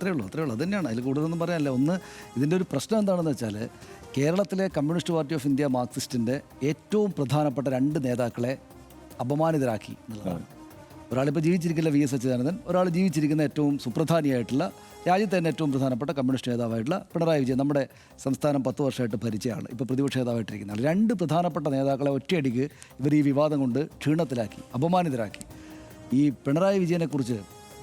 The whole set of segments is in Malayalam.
അത്രയേ ഉള്ളൂ അത് തന്നെയാണ്. അതിൽ കൂടുതലൊന്നും പറയാനില്ല. ഒന്ന്, ഇതിൻ്റെ ഒരു പ്രശ്നം എന്താണെന്ന് വെച്ചാൽ, കേരളത്തിലെ കമ്മ്യൂണിസ്റ്റ് പാർട്ടി ഓഫ് ഇന്ത്യ മാർക്സിസ്റ്റിൻ്റെ ഏറ്റവും പ്രധാനപ്പെട്ട 2 നേതാക്കളെ അപമാനിതരാക്കി എന്നുള്ളതാണ്. ഒരാളിപ്പോൾ ജീവിച്ചിരിക്കില്ല വി.എസ്. അച്യുതാനന്ദൻ, ഒരാൾ ജീവിച്ചിരിക്കുന്ന ഏറ്റവും സുപ്രധാനിയായിട്ടുള്ള, രാജ്യത്തെ തന്നെ ഏറ്റവും പ്രധാനപ്പെട്ട കമ്മ്യൂണിസ്റ്റ് നേതാവായിട്ടുള്ള പിണറായി വിജയൻ, നമ്മുടെ സംസ്ഥാനം 10 വർഷമായിട്ട് ഭരിച്ച ആൾ, ഇപ്പോൾ പ്രതിപക്ഷ നേതാവായിട്ടിരിക്കുന്ന ആൾ. 2 പ്രധാനപ്പെട്ട നേതാക്കളെ ഒറ്റയടിക്ക് ഇവർ ഈ വിവാദം കൊണ്ട് ക്ഷീണത്തിലാക്കി, അപമാനിതരാക്കി. ഈ പിണറായി വിജയനെക്കുറിച്ച്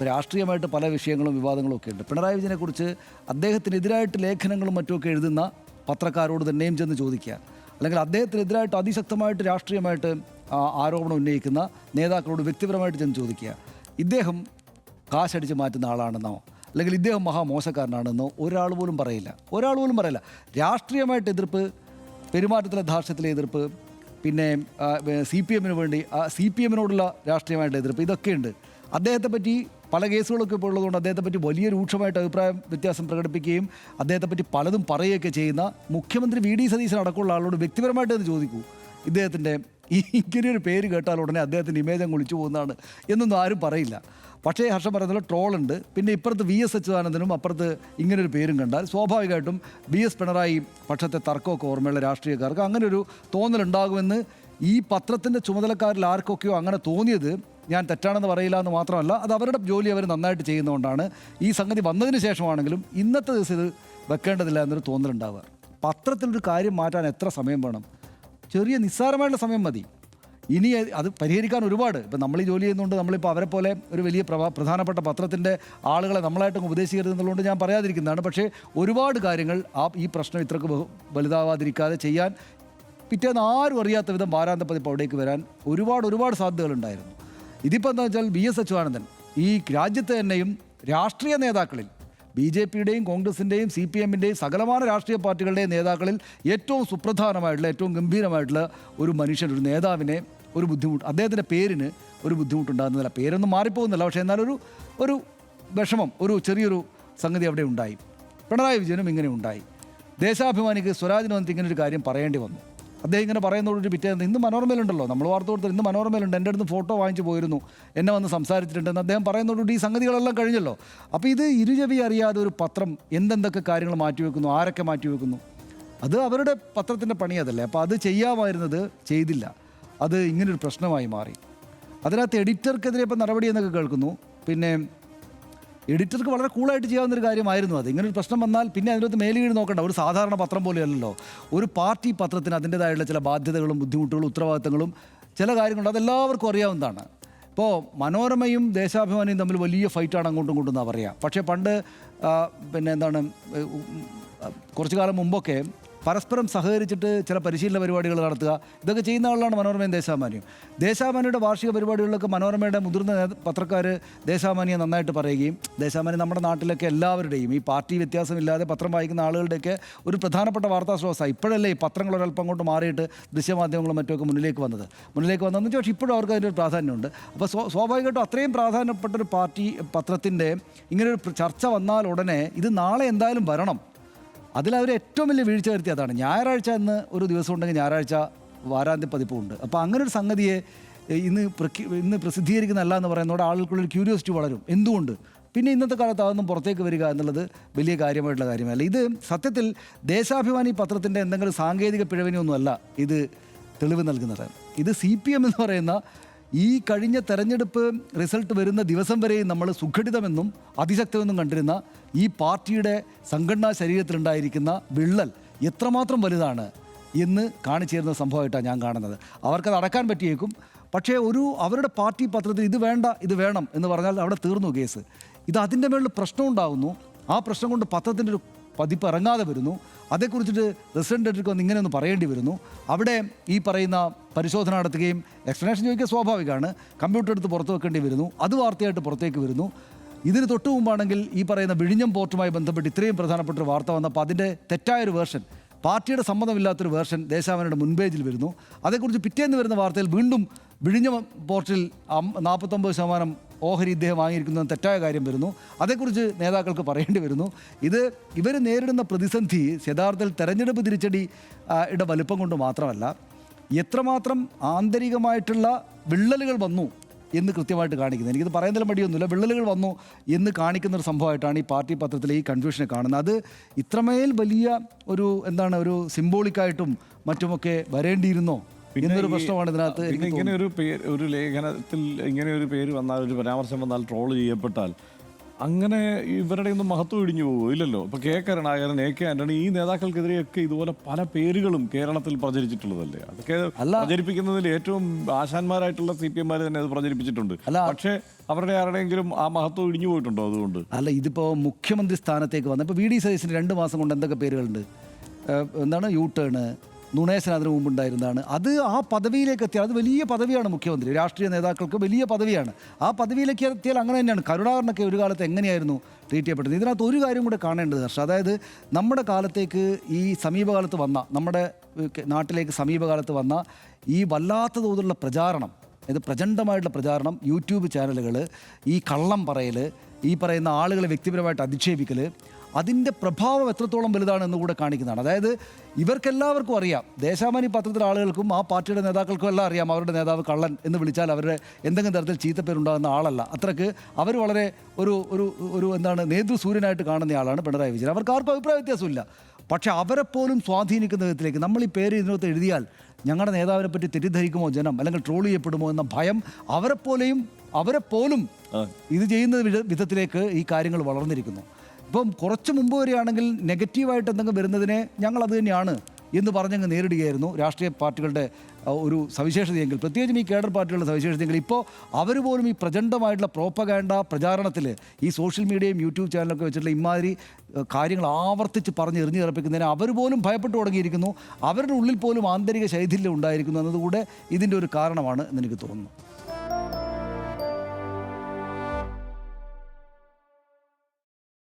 രാഷ്ട്രീയമായിട്ട് പല വിഷയങ്ങളും വിവാദങ്ങളും ഒക്കെ ഉണ്ട്. പിണറായി വിജയനെക്കുറിച്ച് അദ്ദേഹത്തിനെതിരായിട്ട് ലേഖനങ്ങളും മറ്റുമൊക്കെ എഴുതുന്ന പത്രക്കാരോട് തന്നെയും ചെന്ന് ചോദിക്കുക, അല്ലെങ്കിൽ അദ്ദേഹത്തിനെതിരായിട്ട് അതിശക്തമായിട്ട് രാഷ്ട്രീയമായിട്ട് ആരോപണം ഉന്നയിക്കുന്ന നേതാക്കളോട് വ്യക്തിപരമായിട്ട് ചെന്ന് ചോദിക്കുക, ഇദ്ദേഹം കാശടിച്ച് മാറ്റുന്ന ആളാണെന്നോ അല്ലെങ്കിൽ ഇദ്ദേഹം മഹാമോശക്കാരനാണെന്നോ ഒരാൾ പോലും പറയില്ല. രാഷ്ട്രീയമായിട്ട് എതിർപ്പ്, പെരുമാറ്റത്തിലെ ധാർഷ്ട്യത്തിലെ എതിർപ്പ്, പിന്നെ CPM-ന് വേണ്ടി CPM-നോടുള്ള രാഷ്ട്രീയമായിട്ട് എതിർപ്പ്, ഇതൊക്കെയുണ്ട്. അദ്ദേഹത്തെ പറ്റി പല കേസുകളൊക്കെ ഇപ്പോൾ ഉള്ളതുകൊണ്ട് അദ്ദേഹത്തെപ്പറ്റി വലിയ രൂക്ഷമായിട്ട് അഭിപ്രായ വ്യത്യാസം പ്രകടിപ്പിക്കുകയും അദ്ദേഹത്തെപ്പറ്റി പലതും പറയുകയൊക്കെ ചെയ്യുന്ന മുഖ്യമന്ത്രി V.D. സതീശൻ അടക്കമുള്ള ആളോട് വ്യക്തിപരമായിട്ട് അത് ചോദിക്കൂ, ഇദ്ദേഹത്തിൻ്റെ ഇങ്ങനെയൊരു പേര് കേട്ടാൽ ഉടനെ അദ്ദേഹത്തിൻ്റെ ഇമേജ് അങ്ങ് ഒളിച്ചു പോകുന്നതാണ് എന്നൊന്നും ആരും പറയില്ല. പക്ഷേ ഹർഷം പറയുന്നത് ട്രോളുണ്ട്. പിന്നെ ഇപ്പുറത്ത് V.S. അച്യുതാനന്ദനും അപ്പുറത്ത് ഇങ്ങനൊരു പേരും കണ്ടാൽ സ്വാഭാവികമായിട്ടും B.S. പിണറായി പക്ഷത്തെ തർക്കമൊക്കെ ഓർമ്മയുള്ള രാഷ്ട്രീയക്കാർക്ക് അങ്ങനെ ഒരു തോന്നലുണ്ടാകുമെന്ന് ഈ പത്രത്തിൻ്റെ ചുമതലക്കാരിൽ ആർക്കൊക്കെയോ അങ്ങനെ തോന്നിയത് ഞാൻ തെറ്റാണെന്ന് പറയില്ല എന്ന് മാത്രമല്ല, അത് അവരുടെ ജോലി അവർ നന്നായിട്ട് ചെയ്യുന്നതുകൊണ്ടാണ്. ഈ സംഗതി വന്നതിന് ശേഷമാണെങ്കിലും ഇന്നത്തെ ദിവസം ഇത് വെക്കേണ്ടതില്ല എന്നൊരു തോന്നലുണ്ടാവുക. പത്രത്തിലൊരു കാര്യം മാറ്റാൻ എത്ര സമയം വേണം? ചെറിയ നിസ്സാരമായിട്ടുള്ള സമയം മതി. ഇനി അത് പരിഹരിക്കാൻ ഒരുപാട്, ഇപ്പം നമ്മൾ ഈ ജോലി ചെയ്യുന്നതുകൊണ്ട് നമ്മളിപ്പോൾ അവരെ പോലെ ഒരു വലിയ പ്രധാനപ്പെട്ട പത്രത്തിൻ്റെ ആളുകളെ നമ്മളായിട്ടും ഉപദേശിക്കരുത് എന്നുള്ളതുകൊണ്ട് ഞാൻ പറയാതിരിക്കുന്നതാണ്. പക്ഷേ ഒരുപാട് കാര്യങ്ങൾ ഈ പ്രശ്നം ഇത്രക്ക് വലുതാവാതിരിക്കാതെ ചെയ്യാൻ പിറ്റേന്ന് ആരും അറിയാത്ത വിധം വാരാന്തപ്പതിപ്പ് അവിടേക്ക് വരാൻ ഒരുപാട് സാധ്യതകളുണ്ടായിരുന്നു. ഇതിപ്പോൾ എന്താ വെച്ചാൽ V.S. അച്യുതാനന്ദൻ ഈ രാജ്യത്തെ തന്നെയും രാഷ്ട്രീയ നേതാക്കളിൽ BJP-യുടെയും കോൺഗ്രസിൻ്റെയും CPM-ൻ്റെയും സകലമാന രാഷ്ട്രീയ പാർട്ടികളുടെയും നേതാക്കളിൽ ഏറ്റവും സുപ്രധാനമായിട്ടുള്ള, ഏറ്റവും ഗംഭീരമായിട്ടുള്ള ഒരു മനുഷ്യൻ, ഒരു നേതാവിനെ ഒരു ബുദ്ധിമുട്ട്, അദ്ദേഹത്തിൻ്റെ പേരിന് ഒരു ബുദ്ധിമുട്ടുണ്ടാകുന്നില്ല. പേരൊന്നും മാറിപ്പോകുന്നില്ല, പക്ഷേ എന്നാലൊരു വിഷമം, ചെറിയൊരു സംഗതി അവിടെ ഉണ്ടായി. പിണറായി വിജയനും ഇങ്ങനെ ഉണ്ടായി. ദേശാഭിമാനിക്ക് സ്വരാജിന് വന്നിട്ട് ഇങ്ങനെ ഒരു കാര്യം പറയേണ്ടി വന്നു. അദ്ദേഹം ഇങ്ങനെ പറയുന്നതോടൊരു പിറ്റേന്ന് ഇന്ന് മനോരമയിലുണ്ടല്ലോ, നമ്മൾ വാർത്ത കൊടുത്തത് ഇന്ന് മനോരമയിലുണ്ട്, എൻ്റെ അടുത്ത് ഫോട്ടോ വാങ്ങിച്ചു പോയിരുന്നു, എന്നെ വന്ന് സംസാരിച്ചിട്ടുണ്ടെന്ന് അദ്ദേഹം പറയുന്നതോടുകൂടി ഈ സംഗതികളെല്ലാം കഴിഞ്ഞല്ലോ. അപ്പോൾ ഇത് ഇരുചെവി അറിയാതെ ഒരു പത്രം എന്തൊക്കെ കാര്യങ്ങൾ മാറ്റിവെക്കുന്നു, ആരൊക്കെ മാറ്റിവെക്കുന്നു, അത് അവരുടെ പത്രത്തിൻ്റെ പണി അതല്ലേ. അപ്പോൾ അത് ചെയ്യാമായിരുന്നത് ചെയ്തില്ല, അത് ഇങ്ങനൊരു പ്രശ്നമായി മാറി. അതിനകത്ത് എഡിറ്റർക്കെതിരെ ഇപ്പം നടപടി എന്നൊക്കെ കേൾക്കുന്നു. പിന്നെ എഡിറ്റർക്ക് വളരെ കൂളായിട്ട് ചെയ്യാവുന്നൊരു കാര്യമായിരുന്നു അത്. ഇങ്ങനൊരു പ്രശ്നം വന്നാൽ പിന്നെ അതിനകത്ത് മേലുകീഴ് നോക്കണ്ട. ഒരു സാധാരണ പത്രം പോലെയല്ലല്ലോ. ഒരു പാർട്ടി പത്രത്തിന് അതിൻ്റേതായുള്ള ചില ബാധ്യതകളും ബുദ്ധിമുട്ടുകളും ഉത്തരവാദിത്തങ്ങളും ചില കാര്യങ്ങളുണ്ട്, അതെല്ലാവർക്കും അറിയാവുന്നതാണ്. ഇപ്പോൾ മനോരമയും ദേശാഭിമാനിയും തമ്മിൽ വലിയ ഫൈറ്റാണ് അങ്ങോട്ടും ഇങ്ങോട്ടും എന്നാണ് പറയുക. പക്ഷേ പണ്ട് കുറച്ചു കാലം മുമ്പൊക്കെ പരസ്പരം സഹകരിച്ചിട്ട് ചില പരിശീലന പരിപാടികൾ നടത്തുക, ഇതൊക്കെ ചെയ്യുന്ന ആളാണ് മനോരമയും ദേശാഭിമാനിയും. ദേശാഭിമാനിയുടെ വാർഷിക പരിപാടികളിലൊക്കെ മനോരമയുടെ മുതിർന്ന പത്രക്കാർ ദേശാഭിമാനിയെ നന്നായിട്ട് പറയുകയും, ദേശാഭിമാനി നമ്മുടെ നാട്ടിലൊക്കെ എല്ലാവരുടെയും ഈ പാർട്ടി വ്യത്യാസമില്ലാതെ പത്രം വായിക്കുന്ന ആളുകളുടെയൊക്കെ ഒരു പ്രധാനപ്പെട്ട വാർത്താ സ്രോതസ്സാണ്. ഇപ്പോഴല്ലേ ഈ പത്രങ്ങൾ ഒരല്പം അങ്ങോട്ട് മാറിയിട്ട് ദൃശ്യമാധ്യമങ്ങളും മറ്റുമൊക്കെ മുന്നിലേക്ക് വന്നതെന്ന് വെച്ചാൽ ഇപ്പോഴും അവർക്ക് അതിൻ്റെ ഒരു പ്രാധാന്യമുണ്ട്. അപ്പോൾ സ്വാഭാവികമായിട്ടും അത്രയും പ്രാധാന്യപ്പെട്ട ഒരു പാർട്ടി പത്രത്തിൻ്റെ ഇങ്ങനൊരു ചർച്ച വന്നാൽ ഉടനെ ഇത് നാളെ എന്തായാലും വരണം. അതിലവർ ഏറ്റവും വലിയ വീഴ്ച വരുത്തി അതാണ്. ഞായറാഴ്ച എന്ന് ഒരു ദിവസം ഉണ്ടെങ്കിൽ ഞായറാഴ്ച വാരാന്ത്യ പതിപ്പുണ്ട്. അപ്പോൾ അങ്ങനെ ഒരു സംഗതിയെ ഇന്ന് പ്രസിദ്ധീകരിക്കുന്നതല്ല എന്ന് പറയുന്നതോടെ ആളുകൾക്കുള്ളൊരു ക്യൂരിയോസിറ്റി വളരും. എന്തുകൊണ്ട്? പിന്നെ ഇന്നത്തെ കാലത്ത് അതൊന്നും പുറത്തേക്ക് വരിക എന്നുള്ളത് വലിയ കാര്യമായിട്ടുള്ള കാര്യമല്ല. ഇത് സത്യത്തിൽ ദേശാഭിമാനി പത്രത്തിൻ്റെ എന്തെങ്കിലും സാങ്കേതിക പിഴവിനൊന്നുമല്ല ഇത് തെളിവ് നൽകുന്നത്. ഇത് CPM എന്ന് പറയുന്ന ഈ കഴിഞ്ഞ തെരഞ്ഞെടുപ്പ് റിസൾട്ട് വരുന്ന ദിവസം വരെയും നമ്മൾ സുഘടിതമെന്നും അതിശക്തമെന്നും കണ്ടിരുന്ന ഈ പാർട്ടിയുടെ സംഘടനാ ശരീരത്തിലുണ്ടായിരിക്കുന്ന വിള്ളൽ എത്രമാത്രം വലുതാണ് എന്ന് കാണിച്ചു തരുന്ന സംഭവമായിട്ടാണ് ഞാൻ കാണുന്നത്. അവർക്കത് അടക്കാൻ പറ്റിയേക്കും, പക്ഷേ അവരുടെ പാർട്ടി പത്രത്തിൽ ഇത് വേണം എന്ന് പറഞ്ഞാൽ അവിടെ തീർന്നു കേസ്. ഇത് അതിൻ്റെ മേളിൽ പ്രശ്നം ഉണ്ടാകുന്നു. ആ പ്രശ്നം കൊണ്ട് പത്രത്തിൻ്റെ ഒരു പതിപ്പ് ഇറങ്ങാതെ വരുന്നു. അതേക്കുറിച്ചിട്ട് റെസിഡൻ്റ് എഡിറ്റർക്ക് വന്ന് ഇങ്ങനെയൊന്ന് പറയേണ്ടി വരുന്നു. അവിടെ ഈ പറയുന്ന പരിശോധന നടത്തുകയും എക്സ്പ്ലനേഷൻ ചോദിക്കുക സ്വാഭാവികമാണ്. കമ്പ്യൂട്ടർ എടുത്ത് പുറത്തു വെക്കേണ്ടി വരുന്നു. അത് വാർത്തയായിട്ട് പുറത്തേക്ക് വരുന്നു. ഇതിന് തൊട്ട് മുമ്പാണെങ്കിൽ ഈ പറയുന്ന വിഴിഞ്ഞം പോർട്ടുമായി ബന്ധപ്പെട്ട് ഇത്രയും പ്രധാനപ്പെട്ട ഒരു വാർത്ത വന്നപ്പോൾ അതിൻ്റെ തെറ്റായൊരു വേർഷൻ, പാർട്ടിയുടെ സമ്മതമില്ലാത്തൊരു വേർഷൻ ദേശാഭിമാനിയുടെ മുൻപേജിൽ വരുന്നു. അതേക്കുറിച്ച് പിറ്റേന്ന് വരുന്ന വാർത്തയിൽ വീണ്ടും വിഴിഞ്ഞം പോർട്ടിൽ 49% ഓഹരി ഇദ്ദേഹം വാങ്ങിയിരിക്കുന്നതെന്ന് തെറ്റായ കാര്യം വരുന്നു. അതേക്കുറിച്ച് നേതാക്കൾക്ക് പറയേണ്ടി വരുന്നു. ഇവർ നേരിടുന്ന പ്രതിസന്ധി യഥാർത്ഥത്തിൽ തെരഞ്ഞെടുപ്പ് തിരിച്ചടിയുടെ വലുപ്പം കൊണ്ട് മാത്രമല്ല, എത്രമാത്രം ആന്തരികമായിട്ടുള്ള വിള്ളലുകൾ വന്നു എന്ന് കൃത്യമായിട്ട് കാണിക്കുന്നത്. എനിക്കിത് പറയുന്നതിൽ മടിയൊന്നുമില്ല. വിള്ളലുകൾ വന്നു എന്ന് കാണിക്കുന്ന ഒരു സംഭവമായിട്ടാണ് ഈ പാർട്ടി പത്രത്തിലെ ഈ കൺഫ്യൂഷനെ കാണുന്നത്. അത് ഇത്രമേൽ വലിയ ഒരു എന്താണ് ഒരു സിംബോളിക്കായിട്ടും മറ്റുമൊക്കെ വരേണ്ടിയിരുന്നോ എന്നൊരു പ്രശ്നമാണ് ഇതിനകത്ത്. ഇങ്ങനെ ഒരു ലേഖനത്തിൽ ഇങ്ങനെ ഒരു പേര് വന്നാൽ, ഒരു പരാമർശം വന്നാൽ, ട്രോൾ ചെയ്യപ്പെട്ടാൽ അങ്ങനെ ഇവരുടെ ഒന്നും മഹത്വം ഇടിഞ്ഞു പോകുമോ? ഇല്ലല്ലോ. ഇപ്പോൾ K Karunakaran, A K Antony, ഈ നേതാക്കൾക്കെതിരെയൊക്കെ ഇതുപോലെ പല പേരുകളും കേരളത്തിൽ പ്രചരിച്ചിട്ടുള്ളതല്ലേ. അതൊക്കെ പ്രചരിപ്പിക്കുന്നതിൽ ഏറ്റവും ആശാന്മാരായിട്ടുള്ള CPM തന്നെ അത് പ്രചരിപ്പിച്ചിട്ടുണ്ട്. പക്ഷേ അവരുടെ ആരുടെയെങ്കിലും ആ മഹത്വം ഇടിഞ്ഞു പോയിട്ടുണ്ടോ? അതുകൊണ്ട് അല്ല, ഇതിപ്പോൾ മുഖ്യമന്ത്രി സ്ഥാനത്തേക്ക് വന്ന ഇപ്പോൾ VD സതീശന് 2 മാസം കൊണ്ട് എന്തൊക്കെ പേരുകളുണ്ട്. എന്താണ് യു-ടേണ്, നുണേശൻ അതിന് മുമ്പുണ്ടായിരുന്നതാണ്. അത് ആ പദവിയിലേക്ക് എത്തിയാൽ അത് വലിയ പദവിയാണ്. മുഖ്യമന്ത്രി രാഷ്ട്രീയ നേതാക്കൾക്ക് വലിയ പദവിയാണ്. ആ പദവിയിലേക്ക് എത്തിയാൽ അങ്ങനെ തന്നെയാണ്. കരുണാകരനൊക്കെ ഒരു കാലത്ത് എങ്ങനെയായിരുന്നു ട്രീറ്റ് ചെയ്യപ്പെട്ടത്? ഇതിനകത്ത് ഒരു കാര്യം കൂടെ കാണേണ്ടത് ഹർഷ, അതായത് നമ്മുടെ കാലത്തേക്ക് ഈ സമീപകാലത്ത് വന്ന, നമ്മുടെ നാട്ടിലേക്ക് സമീപകാലത്ത് വന്ന ഈ വല്ലാത്ത തോതിലുള്ള പ്രചാരണം, ഇത് പ്രചണ്ഡമായിട്ടുള്ള പ്രചാരണം, യൂട്യൂബ് ചാനലുകൾ, ഈ കള്ളം പറയൽ, ഈ പറയുന്ന ആളുകളെ വ്യക്തിപരമായിട്ട് അധിക്ഷേപിക്കൽ, അതിൻ്റെ പ്രഭാവം എത്രത്തോളം വലുതാണെന്ന് കൂടെ കാണിക്കുന്നതാണ്. അതായത് ഇവർക്കെല്ലാവർക്കും അറിയാം, ദേശാഭിമാനി പത്രത്തിലെ ആളുകൾക്കും ആ പാർട്ടിയുടെ നേതാക്കൾക്കും എല്ലാം അറിയാം അവരുടെ നേതാവ് കള്ളൻ എന്ന് വിളിച്ചാൽ അവരുടെ എന്തെങ്കിലും തരത്തിൽ ചീത്തപ്പേരുണ്ടാകുന്ന ആളല്ല. അത്രയ്ക്ക് അവർ വളരെ ഒരു എന്താണ് നേതൃസൂര്യനായിട്ട് കാണുന്ന ആളാണ് പിണറായി വിജയൻ. അവർക്ക് ആർക്കും അഭിപ്രായ വ്യത്യാസമില്ല. പക്ഷേ അവരെപ്പോലും സ്വാധീനിക്കുന്ന വിധത്തിലേക്ക് നമ്മൾ ഈ പേര് ഇതിനകത്ത് എഴുതിയാൽ ഞങ്ങളുടെ നേതാവിനെ പറ്റി തെറ്റിദ്ധരിക്കുമോ ജനം, അല്ലെങ്കിൽ ട്രോൾ ചെയ്യപ്പെടുമോ എന്ന ഭയം അവരെപ്പോലും ഇത് ചെയ്യുന്ന വിധത്തിലേക്ക് ഈ കാര്യങ്ങൾ വളർന്നിരിക്കുന്നു. ഇപ്പം കുറച്ച് മുമ്പ് വരെയാണെങ്കിൽ നെഗറ്റീവായിട്ട് എന്തെങ്കിലും വരുന്നതിനെ ഞങ്ങൾ അത് തന്നെയാണ് എന്ന് പറഞ്ഞങ്ങ് നേരിടുകയായിരുന്നു രാഷ്ട്രീയ പാർട്ടികളുടെ ഒരു സവിശേഷതയെങ്കിൽ, പ്രത്യേകിച്ചും ഈ കേഡർ പാർട്ടികളുടെ സവിശേഷതയെങ്കിൽ. ഇപ്പോൾ അവർ പോലും ഈ പ്രചണ്ഡമായിട്ടുള്ള പ്രോപ്പഗാൻഡ പ്രചാരണത്തിൽ ഈ സോഷ്യൽ മീഡിയയും യൂട്യൂബ് ചാനലൊക്കെ വെച്ചിട്ടുള്ള ഇമാതിരി കാര്യങ്ങൾ ആവർത്തിച്ച് പറഞ്ഞ് എറിഞ്ഞു തെറപ്പിക്കുന്നതിന് അവർ പോലും ഭയപ്പെട്ടു തുടങ്ങിയിരിക്കുന്നു. അവരുടെ ഉള്ളിൽ പോലും ആന്തരിക ശൈഥില്യം ഉണ്ടായിരിക്കുന്നു എന്നതുകൂടെ ഇതിൻ്റെ ഒരു കാരണമാണ് എന്ന് എനിക്ക് തോന്നുന്നു.